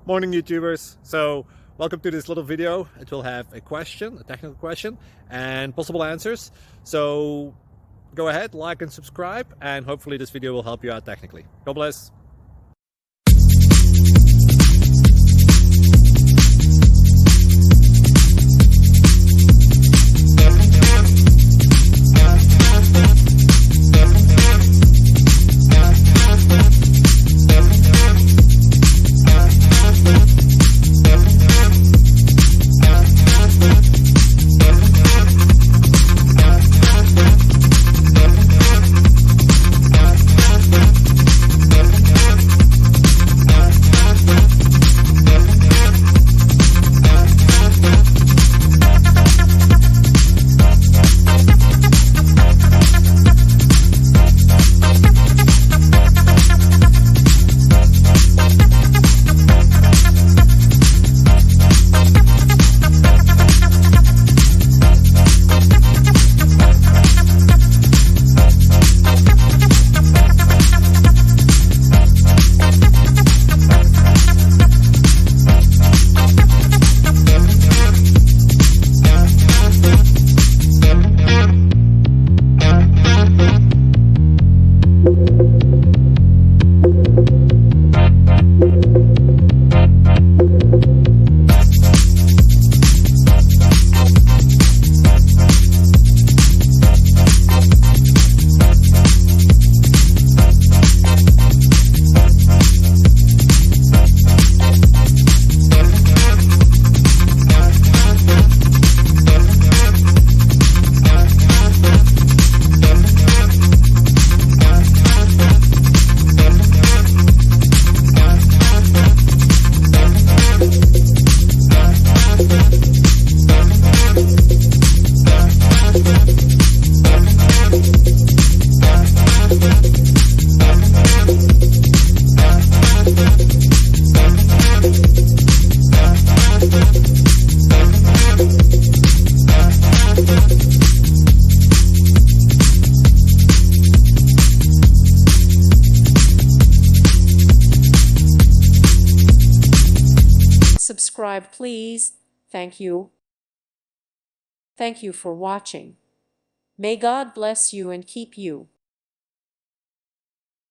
Morning YouTubers. So welcome to this little video. It will have a question, a technical question, and possible answers. So go ahead, like and subscribe, and hopefully this video will help you out technically. God bless. Subscribe, please. Thank you. Thank you for watching. May God bless you and keep you.